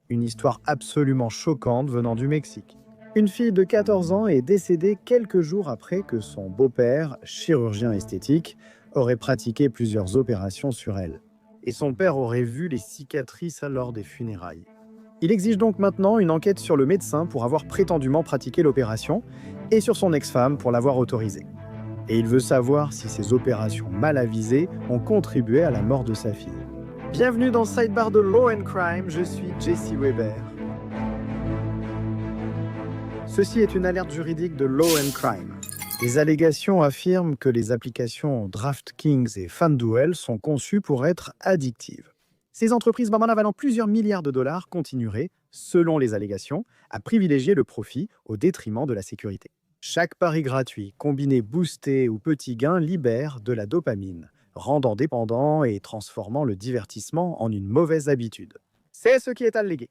Une histoire absolument choquante venant du Mexique. Une fille de 14 ans est décédée quelques jours après que son beau-père, chirurgien esthétique, aurait pratiqué plusieurs opérations sur elle. Et son père aurait vu les cicatrices lors des funérailles. Il exige donc maintenant une enquête sur le médecin pour avoir prétendument pratiqué l'opération et sur son ex-femme pour l'avoir autorisée. Et il veut savoir si ces opérations mal avisées ont contribué à la mort de sa fille. Bienvenue dans Sidebar de Law and Crime, je suis Jesse Weber. Ceci est une alerte juridique de Law and Crime. Les allégations affirment que les applications DraftKings et FanDuel sont conçues pour être addictives. Ces entreprises avalant plusieurs milliards de dollars continueraient, selon les allégations, à privilégier le profit au détriment de la sécurité. Chaque pari gratuit, combiné boosté ou petit gain, libère de la dopamine, rendant dépendant et transformant le divertissement en une mauvaise habitude. C'est ce qui est allégué.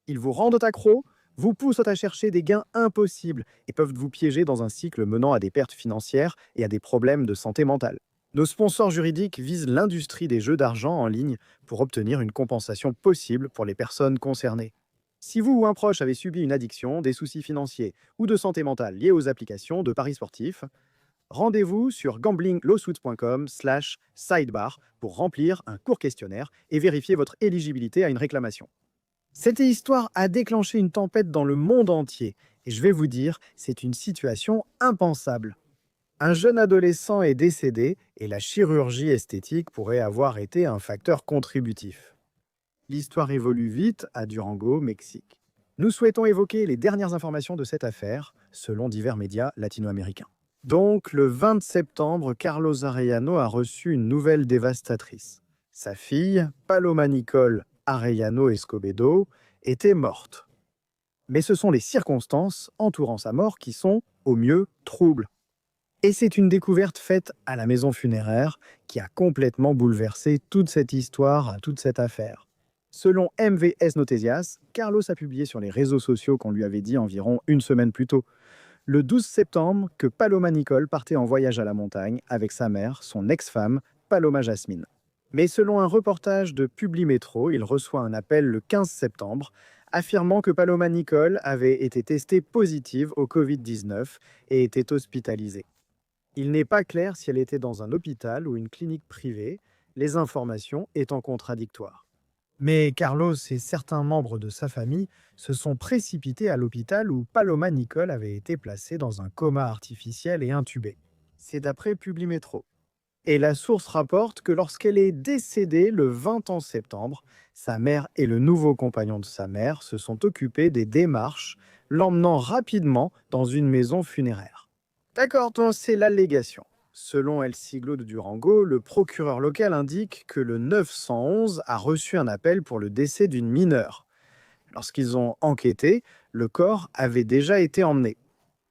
Ils vous rendent accro, vous poussent à chercher des gains impossibles et peuvent vous piéger dans un cycle menant à des pertes financières et à des problèmes de santé mentale. Nos sponsors juridiques visent l'industrie des jeux d'argent en ligne pour obtenir une compensation possible pour les personnes concernées. Si vous ou un proche avez subi une addiction, des soucis financiers ou de santé mentale liés aux applications de paris sportifs, rendez-vous sur gamblinglawsuits.com/sidebar pour remplir un court questionnaire et vérifier votre éligibilité à une réclamation. Cette histoire a déclenché une tempête dans le monde entier et je vais vous dire, c'est une situation impensable. Un jeune adolescent est décédé et la chirurgie esthétique pourrait avoir été un facteur contributif. L'histoire évolue vite à Durango, Mexique. Nous souhaitons évoquer les dernières informations de cette affaire, selon divers médias latino-américains. Donc, le 20 septembre, Carlos Arellano a reçu une nouvelle dévastatrice. Sa fille, Paloma Nicole Arellano Escobedo, était morte. Mais ce sont les circonstances entourant sa mort qui sont, au mieux, troubles. Et c'est une découverte faite à la maison funéraire qui a complètement bouleversé toute cette histoire, toute cette affaire. Selon MVS Noticias, Carlos a publié sur les réseaux sociaux qu'on lui avait dit environ une semaine plus tôt, le 12 septembre, que Paloma Nicole partait en voyage à la montagne avec sa mère, son ex-femme, Paloma Jasmine. Mais selon un reportage de Publimetro, il reçoit un appel le 15 septembre affirmant que Paloma Nicole avait été testée positive au Covid-19 et était hospitalisée. Il n'est pas clair si elle était dans un hôpital ou une clinique privée, les informations étant contradictoires. Mais Carlos et certains membres de sa famille se sont précipités à l'hôpital où Paloma Nicole avait été placée dans un coma artificiel et intubée. C'est d'après Publimetro. Et la source rapporte que lorsqu'elle est décédée le 20 septembre, sa mère et le nouveau compagnon de sa mère se sont occupés des démarches, l'emmenant rapidement dans une maison funéraire. D'accord, donc c'est l'allégation. Selon El Siglo de Durango, le procureur local indique que le 911 a reçu un appel pour le décès d'une mineure. Lorsqu'ils ont enquêté, le corps avait déjà été emmené.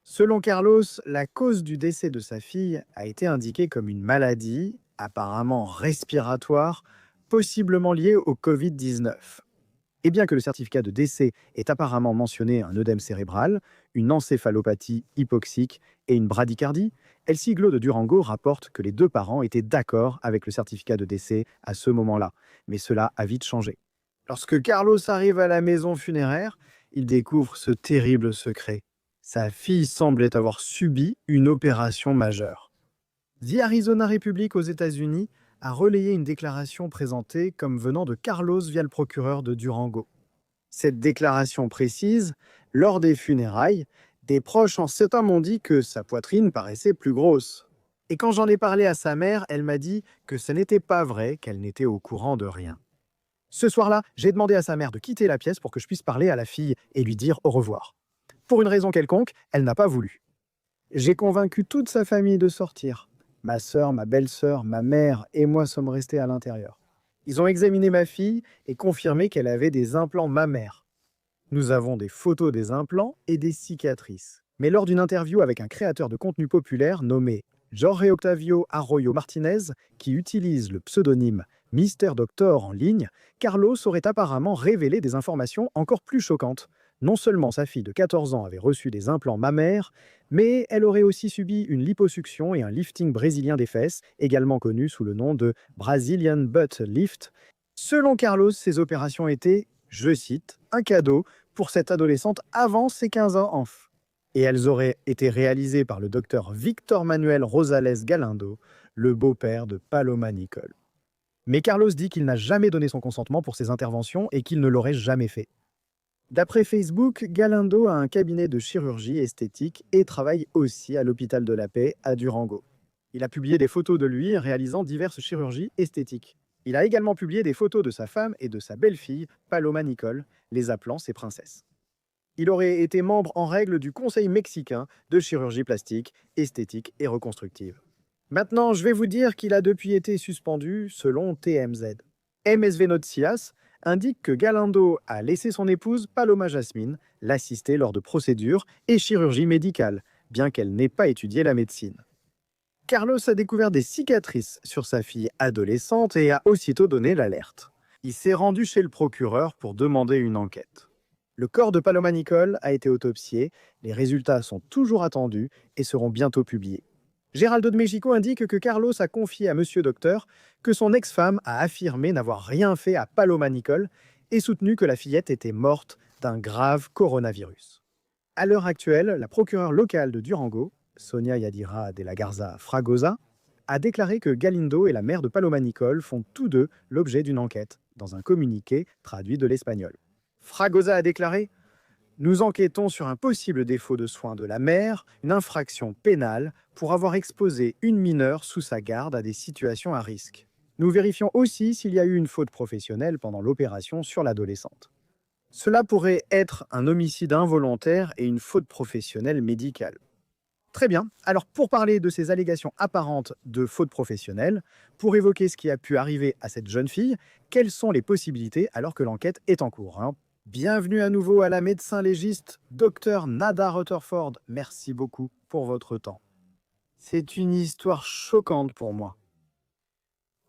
Selon Carlos, la cause du décès de sa fille a été indiquée comme une maladie, apparemment respiratoire, possiblement liée au Covid-19. Et bien que le certificat de décès ait apparemment mentionné un œdème cérébral, une encéphalopathie hypoxique et une bradycardie, El Siglo de Durango rapporte que les deux parents étaient d'accord avec le certificat de décès à ce moment-là, mais cela a vite changé. Lorsque Carlos arrive à la maison funéraire, il découvre ce terrible secret. Sa fille semblait avoir subi une opération majeure. The Arizona Republic aux États-Unis a relayé une déclaration présentée comme venant de Carlos via le procureur de Durango. Cette déclaration précise, lors des funérailles, des proches en cet homme m'ont dit que sa poitrine paraissait plus grosse. Et quand j'en ai parlé à sa mère, elle m'a dit que ce n'était pas vrai, qu'elle n'était au courant de rien. Ce soir-là, j'ai demandé à sa mère de quitter la pièce pour que je puisse parler à la fille et lui dire au revoir. Pour une raison quelconque, elle n'a pas voulu. J'ai convaincu toute sa famille de sortir. Ma sœur, ma belle-sœur, ma mère et moi sommes restés à l'intérieur. Ils ont examiné ma fille et confirmé qu'elle avait des implants mammaires. Nous avons des photos des implants et des cicatrices. Mais lors d'une interview avec un créateur de contenu populaire nommé Jorge Octavio Arroyo Martinez, qui utilise le pseudonyme Mister Doctor en ligne, Carlos aurait apparemment révélé des informations encore plus choquantes. Non seulement sa fille de 14 ans avait reçu des implants mammaires, mais elle aurait aussi subi une liposuction et un lifting brésilien des fesses, également connu sous le nom de Brazilian Butt Lift. Selon Carlos, ces opérations étaient, je cite, un cadeau pour cette adolescente avant ses 15 ans. Et elles auraient été réalisées par le docteur Victor Manuel Rosales Galindo, le beau-père de Paloma Nicole. Mais Carlos dit qu'il n'a jamais donné son consentement pour ces interventions et qu'il ne l'aurait jamais fait. D'après Facebook, Galindo a un cabinet de chirurgie esthétique et travaille aussi à l'hôpital de la Paix à Durango. Il a publié des photos de lui réalisant diverses chirurgies esthétiques. Il a également publié des photos de sa femme et de sa belle-fille, Paloma Nicole, les appelant ses princesses. Il aurait été membre en règle du Conseil mexicain de chirurgie plastique, esthétique et reconstructive. Maintenant, je vais vous dire qu'il a depuis été suspendu selon TMZ. MSV Noticias indique que Galindo a laissé son épouse Paloma Jasmine l'assister lors de procédures et chirurgies médicales, bien qu'elle n'ait pas étudié la médecine. Carlos a découvert des cicatrices sur sa fille adolescente et a aussitôt donné l'alerte. Il s'est rendu chez le procureur pour demander une enquête. Le corps de Paloma Nicole a été autopsié, les résultats sont toujours attendus et seront bientôt publiés. Geraldo de Mexico indique que Carlos a confié à Monsieur Docteur que son ex-femme a affirmé n'avoir rien fait à Paloma Nicole et soutenu que la fillette était morte d'un grave coronavirus. À l'heure actuelle, la procureure locale de Durango, Sonia Yadira de la Garza Fragosa, a déclaré que Galindo et la mère de Paloma Nicole font tous deux l'objet d'une enquête, dans un communiqué traduit de l'espagnol. Fragosa a déclaré « Nous enquêtons sur un possible défaut de soins de la mère, une infraction pénale pour avoir exposé une mineure sous sa garde à des situations à risque. Nous vérifions aussi s'il y a eu une faute professionnelle pendant l'opération sur l'adolescente. Cela pourrait être un homicide involontaire et une faute professionnelle médicale. » Très bien. Alors, pour parler de ces allégations apparentes de faute professionnelle, pour évoquer ce qui a pu arriver à cette jeune fille, quelles sont les possibilités alors que l'enquête est en cours, Bienvenue à nouveau à la médecin légiste, Dr Nada Rutherford. Merci beaucoup pour votre temps. C'est une histoire choquante pour moi.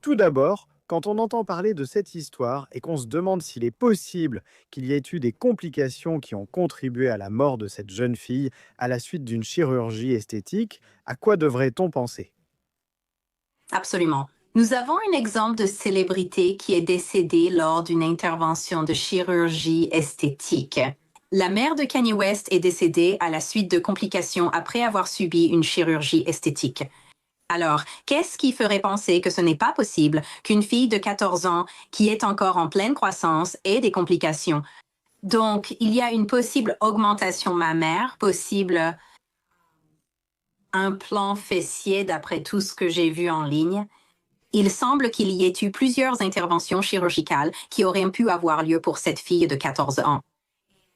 Tout d'abord, quand on entend parler de cette histoire et qu'on se demande s'il est possible qu'il y ait eu des complications qui ont contribué à la mort de cette jeune fille à la suite d'une chirurgie esthétique, à quoi devrait-on penser? Absolument. Nous avons un exemple de célébrité qui est décédée lors d'une intervention de chirurgie esthétique. La mère de Kanye West est décédée à la suite de complications après avoir subi une chirurgie esthétique. Alors, qu'est-ce qui ferait penser que ce n'est pas possible qu'une fille de 14 ans qui est encore en pleine croissance ait des complications? Donc, il y a une possible augmentation mammaire, possible implant fessier d'après tout ce que j'ai vu en ligne. Il semble qu'il y ait eu plusieurs interventions chirurgicales qui auraient pu avoir lieu pour cette fille de 14 ans.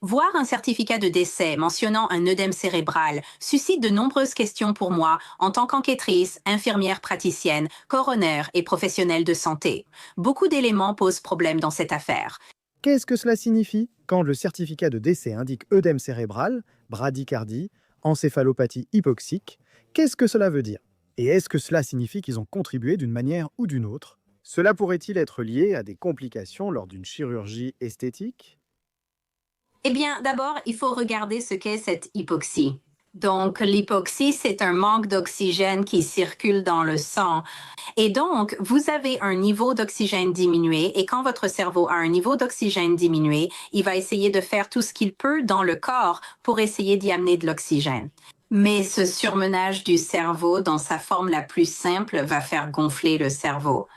Voir un certificat de décès mentionnant un œdème cérébral suscite de nombreuses questions pour moi en tant qu'enquêtrice, infirmière praticienne, coroner et professionnelle de santé. Beaucoup d'éléments posent problème dans cette affaire. Qu'est-ce que cela signifie quand le certificat de décès indique œdème cérébral, bradycardie, encéphalopathie hypoxique? Qu'est-ce que cela veut dire? Et est-ce que cela signifie qu'ils ont contribué d'une manière ou d'une autre? Cela pourrait-il être lié à des complications lors d'une chirurgie esthétique? Eh bien, d'abord, il faut regarder ce qu'est cette hypoxie. Donc, l'hypoxie, c'est un manque d'oxygène qui circule dans le sang. Et donc, vous avez un niveau d'oxygène diminué et quand votre cerveau a un niveau d'oxygène diminué, il va essayer de faire tout ce qu'il peut dans le corps pour essayer d'y amener de l'oxygène. Mais ce surmenage du cerveau, dans sa forme la plus simple, va faire gonfler le cerveau.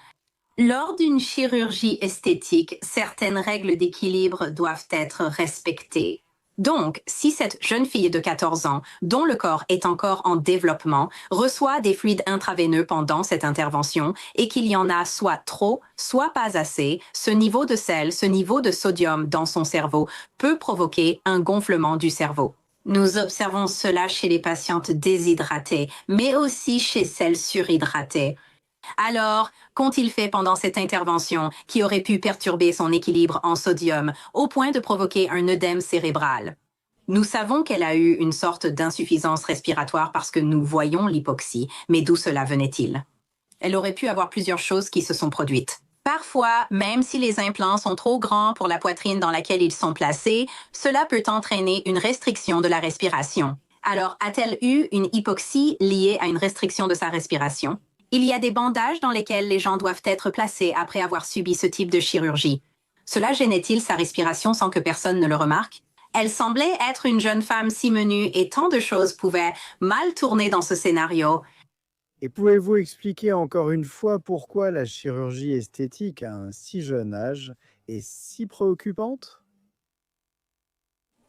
Lors d'une chirurgie esthétique, certaines règles d'équilibre doivent être respectées. Donc, si cette jeune fille de 14 ans, dont le corps est encore en développement, reçoit des fluides intraveineux pendant cette intervention et qu'il y en a soit trop, soit pas assez, ce niveau de sel, ce niveau de sodium dans son cerveau peut provoquer un gonflement du cerveau. Nous observons cela chez les patientes déshydratées, mais aussi chez celles surhydratées. Alors, qu'ont-ils fait pendant cette intervention qui aurait pu perturber son équilibre en sodium au point de provoquer un œdème cérébral? Nous savons qu'elle a eu une sorte d'insuffisance respiratoire parce que nous voyons l'hypoxie, mais d'où cela venait-il? Elle aurait pu avoir plusieurs choses qui se sont produites. Parfois, même si les implants sont trop grands pour la poitrine dans laquelle ils sont placés, cela peut entraîner une restriction de la respiration. Alors, a-t-elle eu une hypoxie liée à une restriction de sa respiration? Il y a des bandages dans lesquels les gens doivent être placés après avoir subi ce type de chirurgie. Cela gênait-il sa respiration sans que personne ne le remarque? Elle semblait être une jeune femme si menue et tant de choses pouvaient mal tourner dans ce scénario. Et pouvez-vous expliquer encore une fois pourquoi la chirurgie esthétique à un si jeune âge est si préoccupante?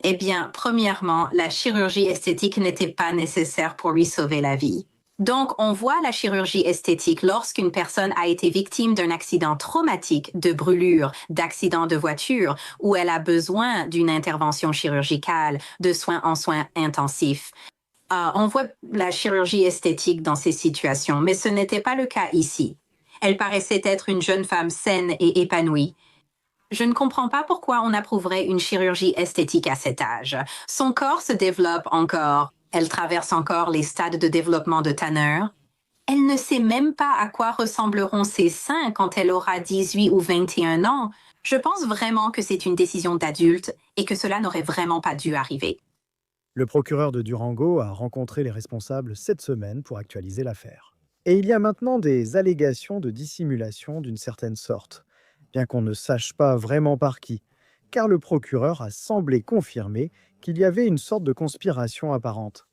Eh bien, premièrement, la chirurgie esthétique n'était pas nécessaire pour lui sauver la vie. Donc, on voit la chirurgie esthétique lorsqu'une personne a été victime d'un accident traumatique, de brûlure, d'accident de voiture, où elle a besoin d'une intervention chirurgicale, de soins en soins intensifs. On voit la chirurgie esthétique dans ces situations, mais ce n'était pas le cas ici. Elle paraissait être une jeune femme saine et épanouie. Je ne comprends pas pourquoi on approuverait une chirurgie esthétique à cet âge. Son corps se développe encore. Elle traverse encore les stades de développement de Tanner. Elle ne sait même pas à quoi ressembleront ses seins quand elle aura 18 ou 21 ans. Je pense vraiment que c'est une décision d'adulte et que cela n'aurait vraiment pas dû arriver. Le procureur de Durango a rencontré les responsables cette semaine pour actualiser l'affaire. Et il y a maintenant des allégations de dissimulation d'une certaine sorte, bien qu'on ne sache pas vraiment par qui, car le procureur a semblé confirmer qu'il y avait une sorte de conspiration apparente.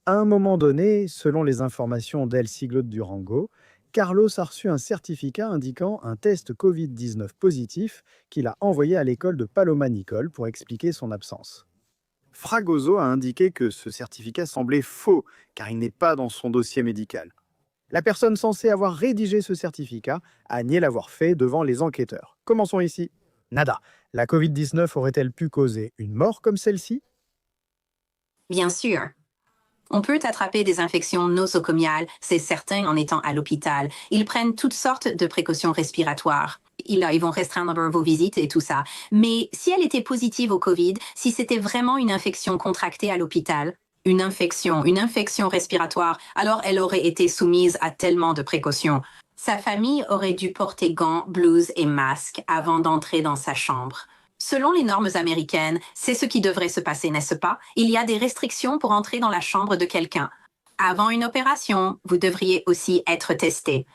À un moment donné, selon les informations d'El Siglo de Durango, Carlos a reçu un certificat indiquant un test Covid-19 positif qu'il a envoyé à l'école de Paloma Nicole pour expliquer son absence. Fragoso a indiqué que ce certificat semblait faux, car il n'est pas dans son dossier médical. La personne censée avoir rédigé ce certificat a nié l'avoir fait devant les enquêteurs. Commençons ici. Nada. La Covid-19 aurait-elle pu causer une mort comme celle-ci? Bien sûr. On peut attraper des infections nosocomiales, c'est certain, en étant à l'hôpital. Ils prennent toutes sortes de précautions respiratoires. Ils vont restreindre vos visites et tout ça. Mais si elle était positive au COVID, si c'était vraiment une infection contractée à l'hôpital, une infection respiratoire, alors elle aurait été soumise à tellement de précautions. Sa famille aurait dû porter gants, blouses et masques avant d'entrer dans sa chambre. Selon les normes américaines, c'est ce qui devrait se passer, n'est-ce pas? Il y a des restrictions pour entrer dans la chambre de quelqu'un. Avant une opération, vous devriez aussi être testé.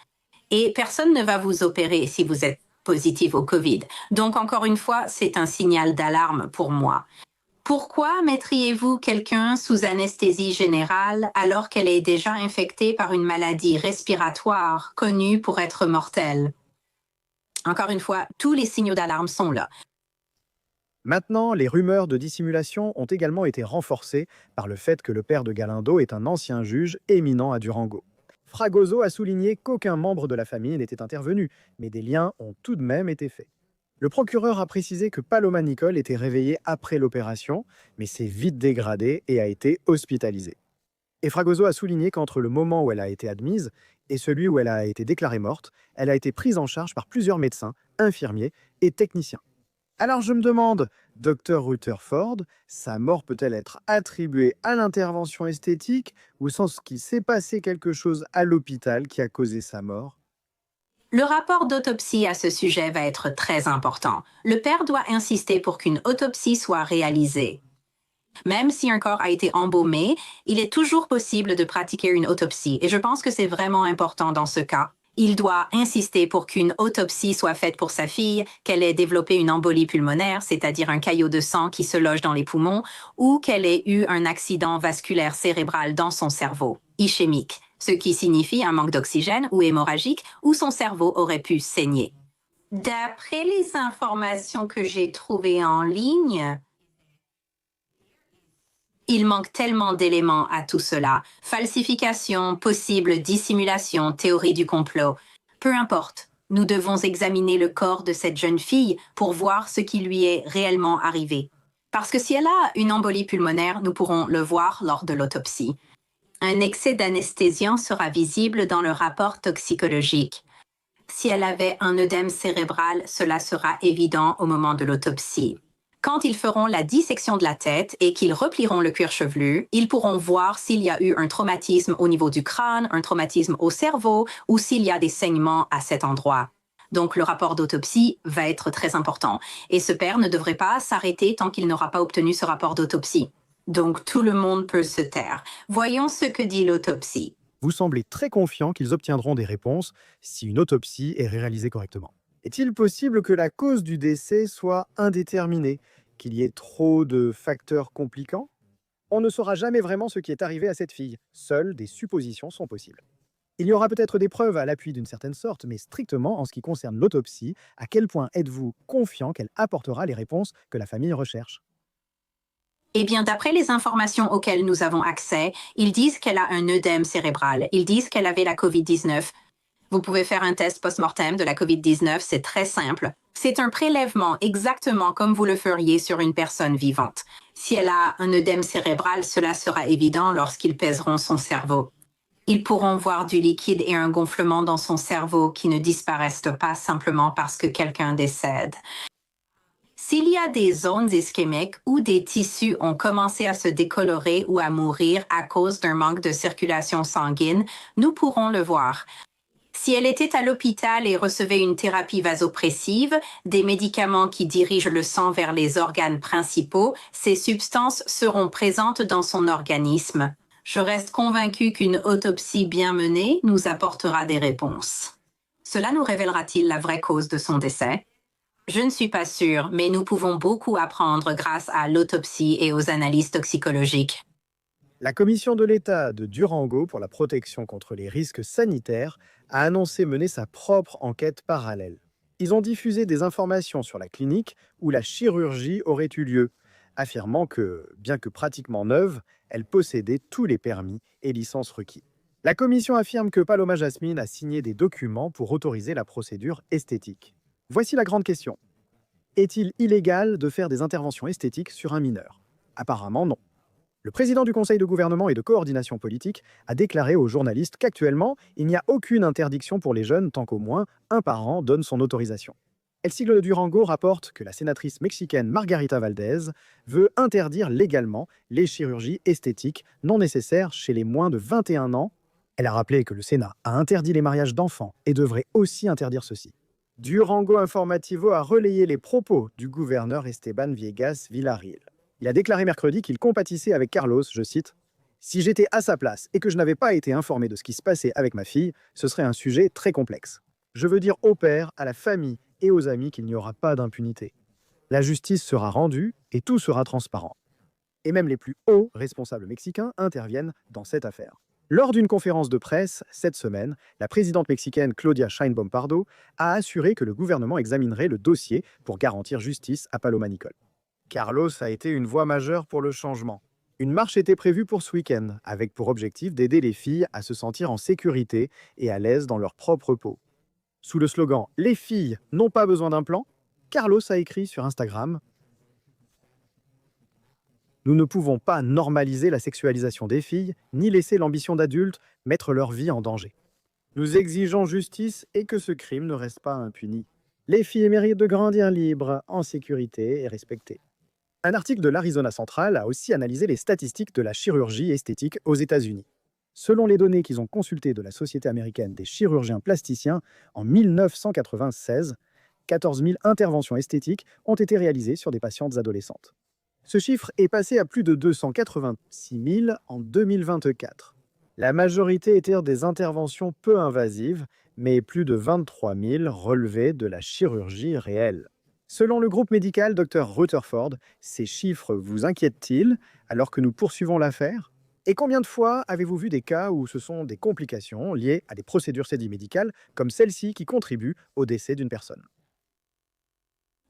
Et personne ne va vous opérer si vous êtes positif au COVID. Donc, encore une fois, c'est un signal d'alarme pour moi. Pourquoi mettriez-vous quelqu'un sous anesthésie générale alors qu'elle est déjà infectée par une maladie respiratoire connue pour être mortelle? Encore une fois, tous les signaux d'alarme sont là. Maintenant, les rumeurs de dissimulation ont également été renforcées par le fait que le père de Galindo est un ancien juge éminent à Durango. Fragoso a souligné qu'aucun membre de la famille n'était intervenu, mais des liens ont tout de même été faits. Le procureur a précisé que Paloma Nicole était réveillée après l'opération, mais s'est vite dégradée et a été hospitalisée. Et Fragoso a souligné qu'entre le moment où elle a été admise et celui où elle a été déclarée morte, elle a été prise en charge par plusieurs médecins, infirmiers et techniciens. Alors je me demande, Dr Rutherford, sa mort peut-elle être attribuée à l'intervention esthétique ou sans qu'il s'est passé quelque chose à l'hôpital qui a causé sa mort? Le rapport d'autopsie à ce sujet va être très important. Le père doit insister pour qu'une autopsie soit réalisée. Même si un corps a été embaumé, il est toujours possible de pratiquer une autopsie et je pense que c'est vraiment important dans ce cas. Il doit insister pour qu'une autopsie soit faite pour sa fille, qu'elle ait développé une embolie pulmonaire, c'est-à-dire un caillot de sang qui se loge dans les poumons, ou qu'elle ait eu un accident vasculaire cérébral dans son cerveau, ischémique, ce qui signifie un manque d'oxygène ou hémorragique, où son cerveau aurait pu saigner. D'après les informations que j'ai trouvées en ligne, il manque tellement d'éléments à tout cela. Falsification, possible dissimulation, théorie du complot. Peu importe, nous devons examiner le corps de cette jeune fille pour voir ce qui lui est réellement arrivé. Parce que si elle a une embolie pulmonaire, nous pourrons le voir lors de l'autopsie. Un excès d'anesthésiant sera visible dans le rapport toxicologique. Si elle avait un œdème cérébral, cela sera évident au moment de l'autopsie. Quand ils feront la dissection de la tête et qu'ils replieront le cuir chevelu, ils pourront voir s'il y a eu un traumatisme au niveau du crâne, un traumatisme au cerveau ou s'il y a des saignements à cet endroit. Donc le rapport d'autopsie va être très important. Et ce père ne devrait pas s'arrêter tant qu'il n'aura pas obtenu ce rapport d'autopsie. Donc tout le monde peut se taire. Voyons ce que dit l'autopsie. Vous semblez très confiant qu'ils obtiendront des réponses si une autopsie est réalisée correctement. Est-il possible que la cause du décès soit indéterminée, qu'il y ait trop de facteurs compliquants? On ne saura jamais vraiment ce qui est arrivé à cette fille. Seules des suppositions sont possibles. Il y aura peut-être des preuves à l'appui d'une certaine sorte, mais strictement en ce qui concerne l'autopsie, à quel point êtes-vous confiant qu'elle apportera les réponses que la famille recherche? Eh bien, d'après les informations auxquelles nous avons accès, ils disent qu'elle a un œdème cérébral. Ils disent qu'elle avait la COVID-19. Vous pouvez faire un test post-mortem de la COVID-19, c'est très simple. C'est un prélèvement exactement comme vous le feriez sur une personne vivante. Si elle a un œdème cérébral, cela sera évident lorsqu'ils pèseront son cerveau. Ils pourront voir du liquide et un gonflement dans son cerveau qui ne disparaissent pas simplement parce que quelqu'un décède. S'il y a des zones ischémiques où des tissus ont commencé à se décolorer ou à mourir à cause d'un manque de circulation sanguine, nous pourrons le voir. Si elle était à l'hôpital et recevait une thérapie vasopressive, des médicaments qui dirigent le sang vers les organes principaux, ces substances seront présentes dans son organisme. Je reste convaincue qu'une autopsie bien menée nous apportera des réponses. Cela nous révélera-t-il la vraie cause de son décès? Je ne suis pas sûre, mais nous pouvons beaucoup apprendre grâce à l'autopsie et aux analyses toxicologiques. La commission de l'État de Durango pour la protection contre les risques sanitaires a annoncé mener sa propre enquête parallèle. Ils ont diffusé des informations sur la clinique où la chirurgie aurait eu lieu, affirmant que, bien que pratiquement neuve, elle possédait tous les permis et licences requis. La commission affirme que Paloma Jasmine a signé des documents pour autoriser la procédure esthétique. Voici la grande question. Est-il illégal de faire des interventions esthétiques sur un mineur? Apparemment non. Le président du Conseil de gouvernement et de coordination politique a déclaré aux journalistes qu'actuellement, il n'y a aucune interdiction pour les jeunes tant qu'au moins un parent donne son autorisation. El Siglo de Durango rapporte que la sénatrice mexicaine Margarita Valdez veut interdire légalement les chirurgies esthétiques non nécessaires chez les moins de 21 ans. Elle a rappelé que le Sénat a interdit les mariages d'enfants et devrait aussi interdire ceci. Durango Informativo a relayé les propos du gouverneur Esteban Viegas Villarreal. Il a déclaré mercredi qu'il compatissait avec Carlos, je cite, « Si j'étais à sa place et que je n'avais pas été informé de ce qui se passait avec ma fille, ce serait un sujet très complexe. Je veux dire au père, à la famille et aux amis qu'il n'y aura pas d'impunité. La justice sera rendue et tout sera transparent. » Et même les plus hauts responsables mexicains interviennent dans cette affaire. Lors d'une conférence de presse cette semaine, la présidente mexicaine Claudia Sheinbaum Pardo a assuré que le gouvernement examinerait le dossier pour garantir justice à Paloma Nicole. Carlos a été une voix majeure pour le changement. Une marche était prévue pour ce week-end, avec pour objectif d'aider les filles à se sentir en sécurité et à l'aise dans leur propre peau. Sous le slogan « Les filles n'ont pas besoin d'un plan », Carlos a écrit sur Instagram « Nous ne pouvons pas normaliser la sexualisation des filles, ni laisser l'ambition d'adultes mettre leur vie en danger. Nous exigeons justice et que ce crime ne reste pas impuni. Les filles méritent de grandir libres, en sécurité et respectées. » Un article de l'Arizona Central a aussi analysé les statistiques de la chirurgie esthétique aux États-Unis. Selon les données qu'ils ont consultées de la Société américaine des chirurgiens plasticiens, en 1996, 14 000 interventions esthétiques ont été réalisées sur des patientes adolescentes. Ce chiffre est passé à plus de 286 000 en 2024. La majorité étaient des interventions peu invasives, mais plus de 23 000 relevaient de la chirurgie réelle. Selon le groupe médical Dr Rutherford, ces chiffres vous inquiètent-ils alors que nous poursuivons l'affaire? Et combien de fois avez-vous vu des cas où ce sont des complications liées à des procédures médicales comme celle-ci qui contribuent au décès d'une personne?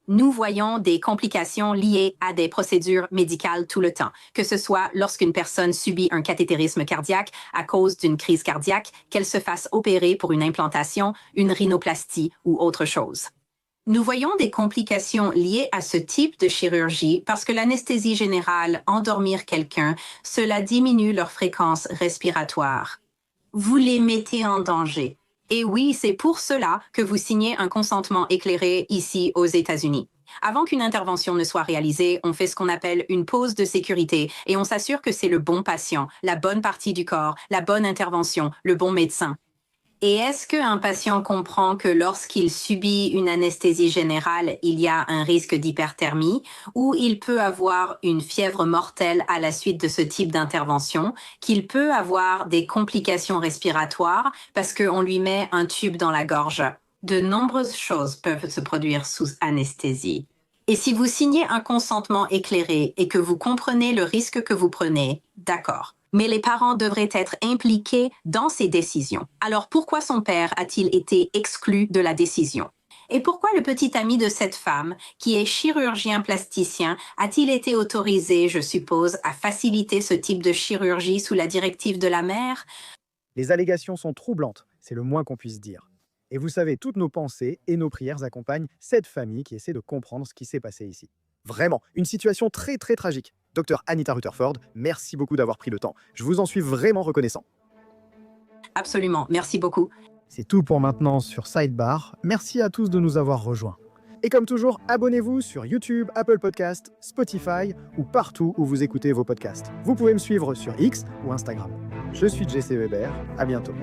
Nous voyons des complications liées à des procédures médicales tout le temps, que ce soit lorsqu'une personne subit un cathétérisme cardiaque à cause d'une crise cardiaque, qu'elle se fasse opérer pour une implantation, une rhinoplastie ou autre chose. Nous voyons des complications liées à ce type de chirurgie parce que l'anesthésie générale, endormir quelqu'un, cela diminue leur fréquence respiratoire. Vous les mettez en danger. Et oui, c'est pour cela que vous signez un consentement éclairé ici aux États-Unis. Avant qu'une intervention ne soit réalisée, on fait ce qu'on appelle une pause de sécurité et on s'assure que c'est le bon patient, la bonne partie du corps, la bonne intervention, le bon médecin. Et est-ce qu'un patient comprend que lorsqu'il subit une anesthésie générale, il y a un risque d'hyperthermie ou il peut avoir une fièvre mortelle à la suite de ce type d'intervention, qu'il peut avoir des complications respiratoires parce qu'on lui met un tube dans la gorge? De nombreuses choses peuvent se produire sous anesthésie. Et si vous signez un consentement éclairé et que vous comprenez le risque que vous prenez, d'accord. Mais les parents devraient être impliqués dans ces décisions. Alors pourquoi son père a-t-il été exclu de la décision? Et pourquoi le petit ami de cette femme, qui est chirurgien plasticien, a-t-il été autorisé, je suppose, à faciliter ce type de chirurgie sous la directive de la mère? Les allégations sont troublantes, c'est le moins qu'on puisse dire. Et vous savez, toutes nos pensées et nos prières accompagnent cette famille qui essaie de comprendre ce qui s'est passé ici. Vraiment, une situation très très tragique. Docteur Anita Rutherford, merci beaucoup d'avoir pris le temps. Je vous en suis vraiment reconnaissant. Absolument, merci beaucoup. C'est tout pour maintenant sur Sidebar. Merci à tous de nous avoir rejoints. Et comme toujours, abonnez-vous sur YouTube, Apple Podcasts, Spotify ou partout où vous écoutez vos podcasts. Vous pouvez me suivre sur X ou Instagram. Je suis Jesse Weber, à bientôt.